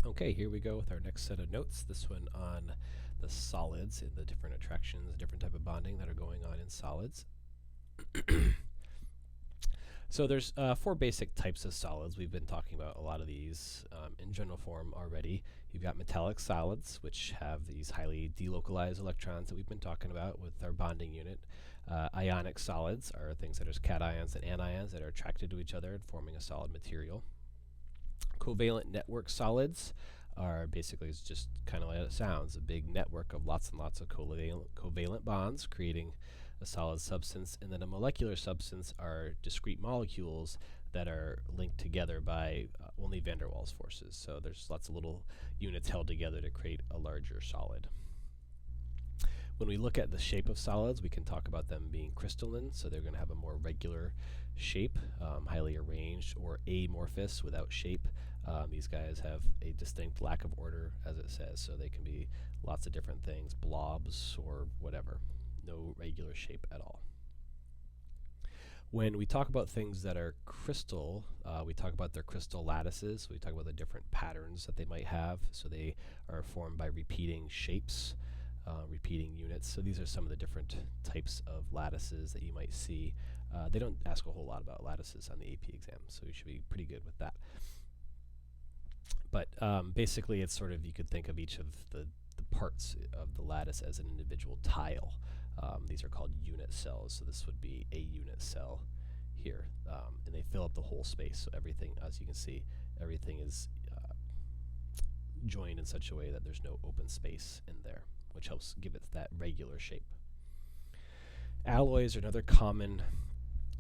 Okay, here we go with our next set of notes. This one on the solids and the different attractions, different type of bonding that are going on in solids. So there's four basic types of solids. We've been talking about a lot of these in general form already. You've got metallic solids, which have these highly delocalized electrons that we've been talking about with our bonding unit. Ionic solids are things that are cations and anions that are attracted to each other and forming a solid material. Covalent network solids are basically just kind of like it sounds, a big network of lots and lots of covalent bonds creating a solid substance. And then a molecular substance are discrete molecules that are linked together by only van der Waals forces. So there's lots of little units held together to create a larger solid. When we look at the shape of solids, we can talk about them being crystalline, so they're going to have a more regular shape, highly arranged, or amorphous without shape. These guys have a distinct lack of order, as it says, so they can be lots of different things, blobs or whatever. No regular shape at all. When we talk about things that are crystal, we talk about their crystal lattices. We talk about the different patterns that they might have. So they are formed by repeating shapes, repeating units. So these are some of the different types of lattices that you might see. They don't ask a whole lot about lattices on the AP exam, so you should be pretty good with that. But basically, it's sort of, you could think of each of the parts of the lattice as an individual tile. These are called unit cells, so this would be a unit cell here. And they fill up the whole space, so everything, as you can see, everything is joined in such a way that there's no open space in there, which helps give it that regular shape. Alloys are another common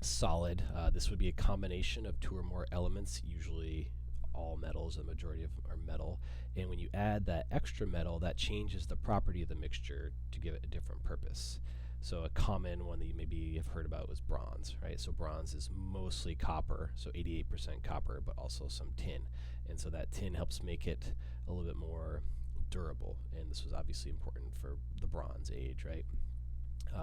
solid. This would be a combination of two or more elements, usually all metals, the majority of them are metal. And when you add that extra metal, that changes the property of the mixture to give it a different purpose. So a common one that you maybe have heard about was bronze, right? So bronze is mostly copper, so 88% copper, but also some tin. And so that tin helps make it a little bit more durable. And this was obviously important for the Bronze Age, right?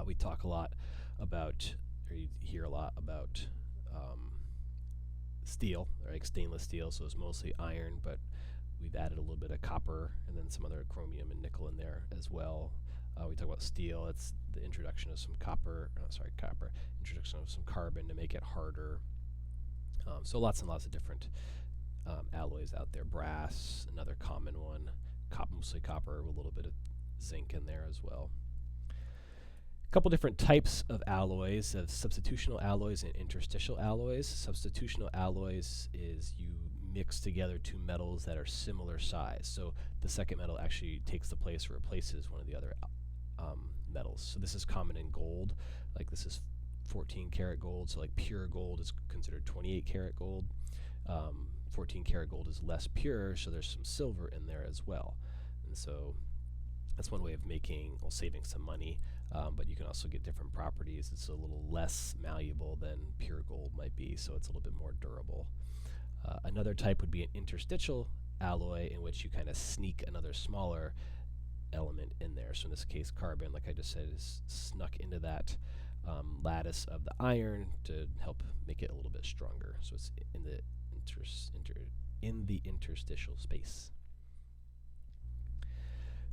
We talk a lot about, or you hear a lot about steel, like stainless steel, so it's mostly iron, but we've added a little bit of copper and then some other chromium and nickel in there as well. We talk about steel, it's the introduction of some introduction of some carbon to make it harder. So lots and lots of different alloys out there. Brass, another common one, mostly copper with a little bit of zinc in there as well. A couple different types of alloys, substitutional alloys and interstitial alloys. Substitutional alloys is you mix together two metals that are similar size. So the second metal actually takes the place or replaces one of the other metals. So this is common in gold. Like this is 14 karat gold, so like pure gold is considered 28 karat gold. 14 karat gold is less pure, so there's some silver in there as well. And so that's one way of saving some money, but you can also get different properties. It's a little less malleable than pure gold might be, so it's a little bit more durable. Another type would be an interstitial alloy, in which you kind of sneak another smaller element in there. So in this case, carbon, like I just said, is snuck into that lattice of the iron to help make it a little bit stronger. So it's in the interstitial space.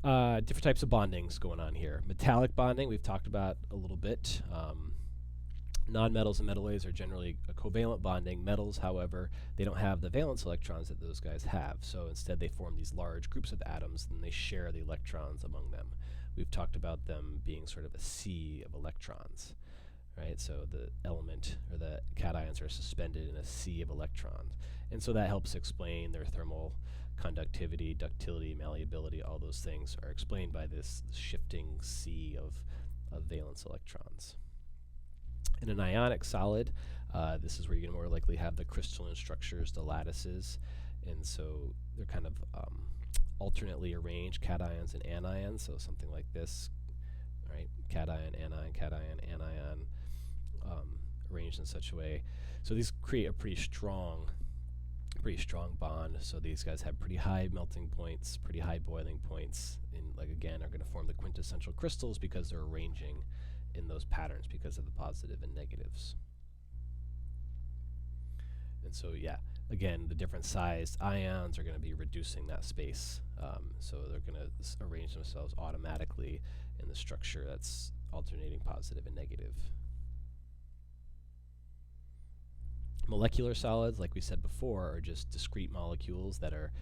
Different types of bondings going on here. Metallic bonding, we've talked about a little bit. Nonmetals and metalloids are generally a covalent bonding. Metals, however, they don't have the valence electrons that those guys have. So instead they form these large groups of atoms and they share the electrons among them. We've talked about them being sort of a sea of electrons, right? So the element or the cations are suspended in a sea of electrons. And so that helps explain their thermal conductivity, ductility, malleability, all those things are explained by this shifting sea of valence electrons. In an ionic solid, this is where you're going to more likely have the crystalline structures, the lattices, and so they're kind of alternately arranged, cations and anions, so something like this, right? Cation, anion, arranged in such a way. So these create a pretty strong bond. So these guys have pretty high melting points, pretty high boiling points, and like again are going to form the quintessential crystals because they're arranging in those patterns because of the positive and negatives. And so, yeah, again, the different sized ions are going to be reducing that space. So they're going to arrange themselves automatically in the structure that's alternating positive and negative. Molecular solids, like we said before, are just discrete molecules that are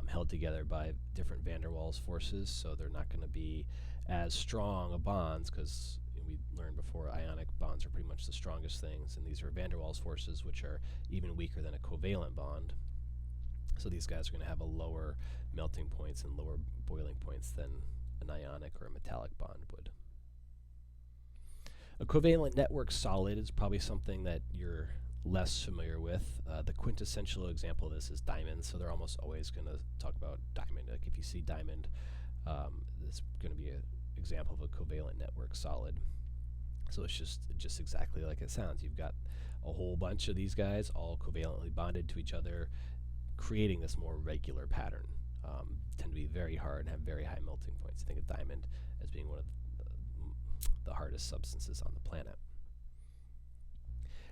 held together by different van der Waals forces, so they're not going to be as strong of bonds, because we learned before ionic bonds are pretty much the strongest things, and these are van der Waals forces, which are even weaker than a covalent bond. So these guys are going to have a lower melting points and lower boiling points than an ionic or a metallic bond would. A covalent network solid is probably something that you're less familiar with. The quintessential example of this is diamonds, so they're almost always going to talk about diamond. Like if you see diamond, it's going to be an example of a covalent network solid. So it's just exactly like it sounds. You've got a whole bunch of these guys all covalently bonded to each other, creating this more regular pattern. Tend to be very hard and have very high melting points. Think of diamond as being one of the hardest substances on the planet.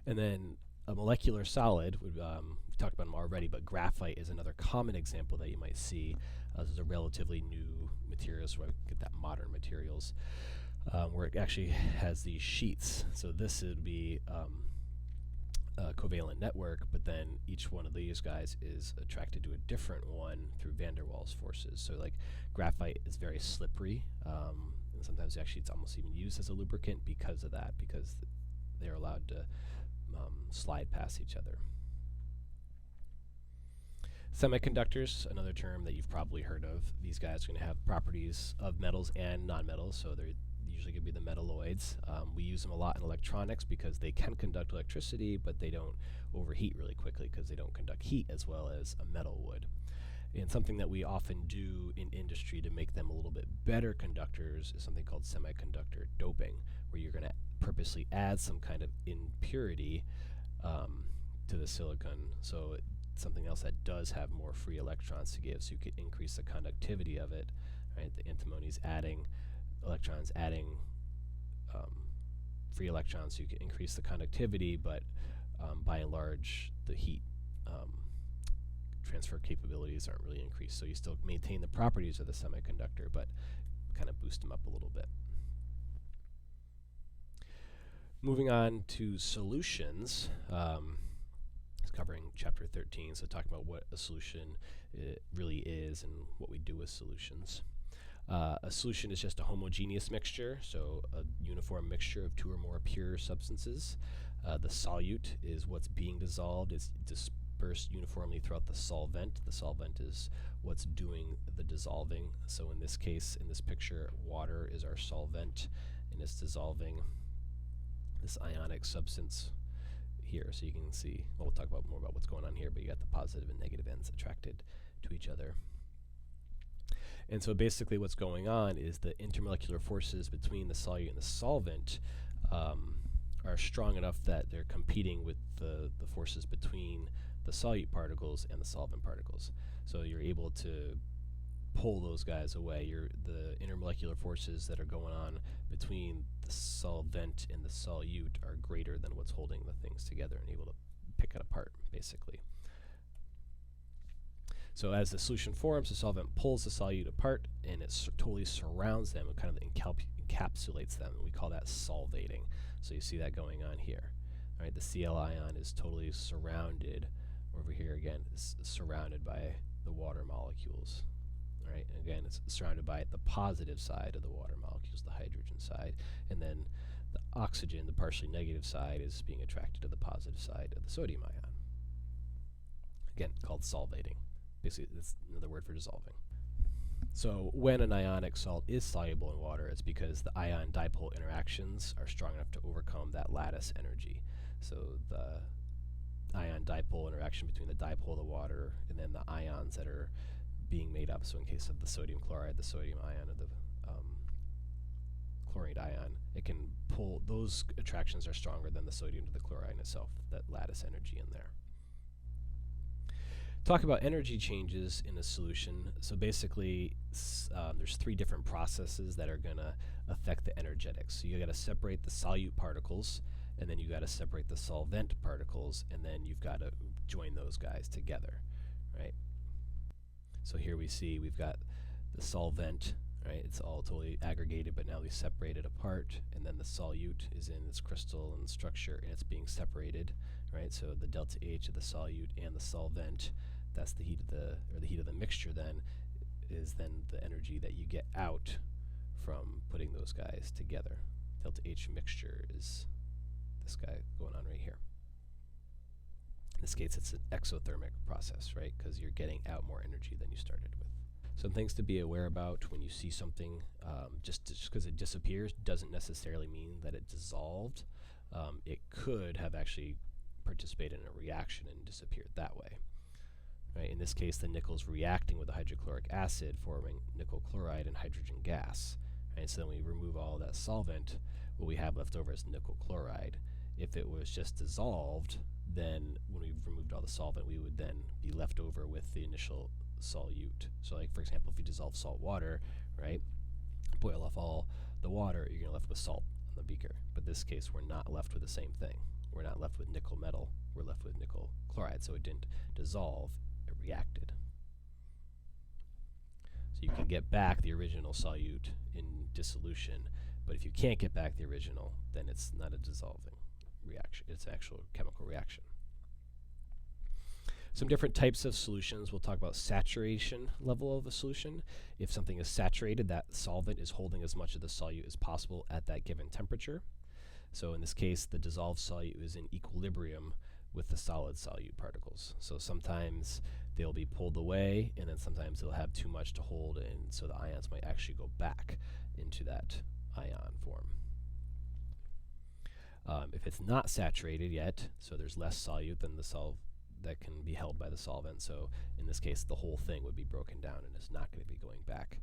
And then a molecular solid, we've talked about them already, but graphite is another common example that you might see. This is a relatively new material, so I get that modern materials, where it actually has these sheets. So this would be a covalent network, but then each one of these guys is attracted to a different one through van der Waals forces. So like graphite is very slippery, and sometimes actually it's almost even used as a lubricant because of that, because they're allowed to slide past each other. Semiconductors, another term that you've probably heard of. These guys are going to have properties of metals and nonmetals, so they're usually going to be the metalloids. We use them a lot in electronics because they can conduct electricity, but they don't overheat really quickly because they don't conduct heat as well as a metal would. And something that we often do in industry to make them a little bit better conductors is something called semiconductor doping, where you're going to purposely add some kind of impurity to the silicon. So something else that does have more free electrons to give, so you could increase the conductivity of it. Right? The antimony's adding electrons, adding free electrons, so you can increase the conductivity, but by and large, the heat transfer capabilities aren't really increased. So you still maintain the properties of the semiconductor, but kind of boost them up a little bit. Moving on to solutions, it's covering chapter 13, so talking about what a solution really is and what we do with solutions. A solution is just a homogeneous mixture, so a uniform mixture of two or more pure substances. The solute is what's being dissolved. It's dispersed uniformly throughout the solvent. The solvent is what's doing the dissolving. So in this case, in this picture, water is our solvent, and it's dissolving this ionic substance here. So you can see, well, we'll talk about more about what's going on here, but you got the positive and negative ends attracted to each other. And so basically what's going on is the intermolecular forces between the solute and the solvent are strong enough that they're competing with the forces between the solute particles and the solvent particles. So you're able to pull those guys away. The intermolecular forces that are going on between the solvent and the solute are greater than what's holding the things together and able to pick it apart, basically. So as the solution forms, the solvent pulls the solute apart, and it totally surrounds them and kind of encapsulates them, and we call that solvating. So you see that going on here. All right, the Cl ion is totally surrounded. Over here again, it's surrounded by the water molecules. All right, and again, it's surrounded by the positive side of the water molecules, the hydrogen side, and then the oxygen, the partially negative side, is being attracted to the positive side of the sodium ion. Again, called solvating. Basically, that's another word for dissolving. So when an ionic salt is soluble in water, it's because the ion-dipole interactions are strong enough to overcome that lattice energy. So the ion-dipole interaction between the dipole of the water and then the ions that are being made up. So in case of the sodium chloride, the sodium ion, or the chlorine ion, it can pull, those attractions are stronger than the sodium to the chloride itself, that lattice energy in there. Talk about energy changes in a solution. So basically, there's three different processes that are going to affect the energetics. So you got to separate the solute particles, and then you got to separate the solvent particles, and then you've got to join those guys together, right? So here we see we've got the solvent, right? It's all totally aggregated, but now we separate it apart, and then the solute is in its crystal and structure, and it's being separated, right? So the delta H of the solute and the solvent, that's the heat of the heat of the mixture. Then is then the energy that you get out from putting those guys together. Delta H mixture is this guy going on right here. In this case, it's an exothermic process, right? Because you're getting out more energy than you started with. Some things to be aware about when you see something, just because it disappears doesn't necessarily mean that it dissolved. It could have actually participated in a reaction and disappeared that way. Right? In this case, the nickel is reacting with the hydrochloric acid, forming nickel chloride and hydrogen gas. Right? So then we remove all that solvent, what we have left over is nickel chloride. If it was just dissolved, then when we removed all the solvent, we would then be left over with the initial solute. So like, for example, if you dissolve salt water, right, boil off all the water, you're going to left with salt on the beaker. But in this case, we're not left with the same thing. We're not left with nickel metal. We're left with nickel chloride. So it didn't dissolve, it reacted. So you can get back the original solute in dissolution, but if you can't get back the original, then it's not a dissolving reaction. It's an actual chemical reaction. Some different types of solutions. We'll talk about saturation level of a solution. If something is saturated, that solvent is holding as much of the solute as possible at that given temperature. So in this case, the dissolved solute is in equilibrium with the solid solute particles. So sometimes they'll be pulled away, and then sometimes they'll have too much to hold, and so the ions might actually go back into that ion form. If it's not saturated yet, so there's less solute than the that can be held by the solvent, so in this case the whole thing would be broken down and is not going to be going back.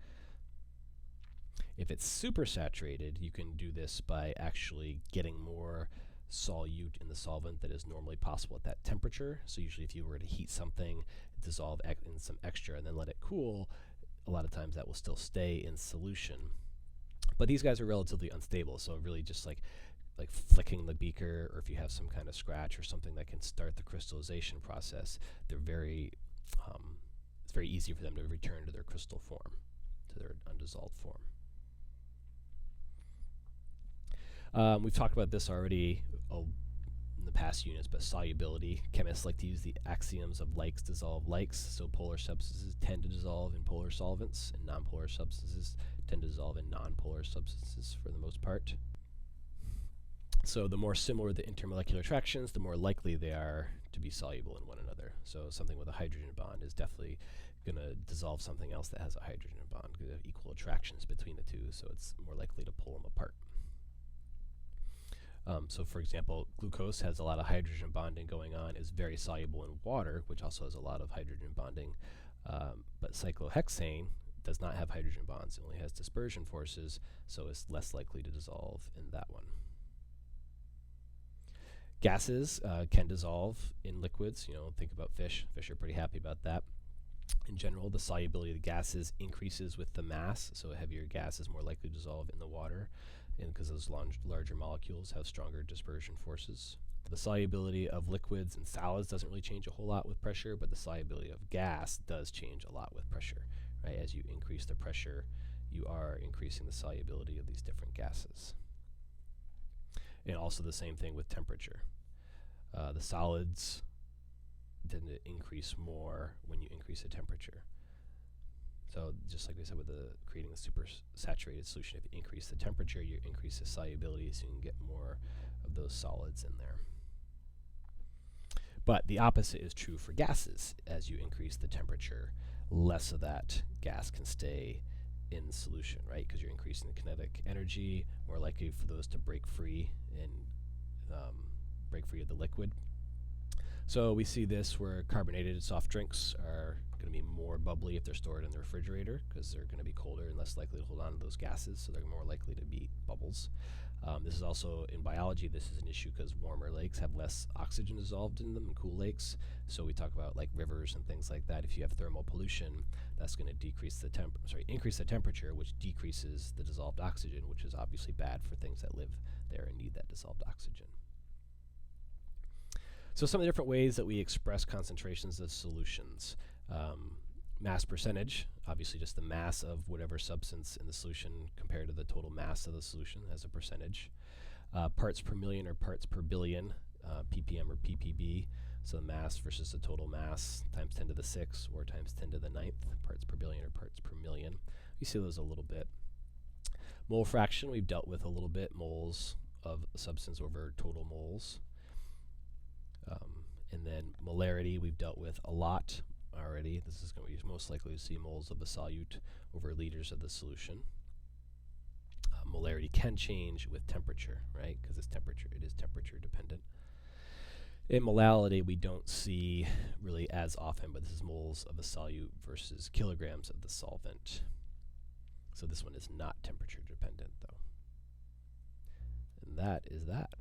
If it's super saturated, you can do this by actually getting more solute in the solvent that is normally possible at that temperature. So usually if you were to heat something, dissolve in some extra, and then let it cool, a lot of times that will still stay in solution. But these guys are relatively unstable, so really just like flicking the beaker, or if you have some kind of scratch or something that can start the crystallization process, they're very, it's very easy for them to return to their crystal form, to their undissolved form. We've talked about this already in the past units, but solubility. Chemists like to use the axioms of likes dissolve likes, so polar substances tend to dissolve in polar solvents, and nonpolar substances tend to dissolve in nonpolar substances for the most part. So the more similar the intermolecular attractions, the more likely they are to be soluble in one another. So something with a hydrogen bond is definitely going to dissolve something else that has a hydrogen bond, because they have equal attractions between the two, so it's more likely to pull them apart. So for example, glucose has a lot of hydrogen bonding going on, is very soluble in water, which also has a lot of hydrogen bonding, but cyclohexane does not have hydrogen bonds. It only has dispersion forces, so it's less likely to dissolve in that one. Gases can dissolve in liquids. You know, think about fish. Fish are pretty happy about that. In general, the solubility of the gases increases with the mass, so a heavier gas is more likely to dissolve in the water, and because those larger molecules have stronger dispersion forces. The solubility of liquids and solids doesn't really change a whole lot with pressure, but the solubility of gas does change a lot with pressure. Right? As you increase the pressure, you are increasing the solubility of these different gases. And also the same thing with temperature. The solids tend to increase more when you increase the temperature. So just like we said with creating a super saturated solution, if you increase the temperature, you increase the solubility, so you can get more of those solids in there. But the opposite is true for gases. As you increase the temperature, less of that gas can stay in solution, right? Because you're increasing the kinetic energy, more likely for those to break free and break free of the liquid. So we see this where carbonated soft drinks are going to be more bubbly if they're stored in the refrigerator, because they're going to be colder and less likely to hold on to those gases, so they're more likely to be bubbles. This is also, in biology, this is an issue because warmer lakes have less oxygen dissolved in them than cool lakes. So we talk about like rivers and things like that. If you have thermal pollution, that's going to increase the temperature, which decreases the dissolved oxygen, which is obviously bad for things that live there and need that dissolved oxygen. So some of the different ways that we express concentrations of solutions. Mass percentage, obviously just the mass of whatever substance in the solution compared to the total mass of the solution as a percentage. Parts per million or parts per billion, ppm or ppb, so the mass versus the total mass times 10 to the 6 or times 10 to the 9th, parts per billion or parts per million. We see those a little bit. Mole fraction, we've dealt with a little bit, moles of a substance over total moles. And then molarity, we've dealt with a lot already. This is going to be most likely to see moles of a solute over liters of the solution. Molarity can change with temperature, right? Because it is temperature dependent. In molality, we don't see really as often, but this is moles of a solute versus kilograms of the solvent. So this one is not temperature dependent, though. And that is that.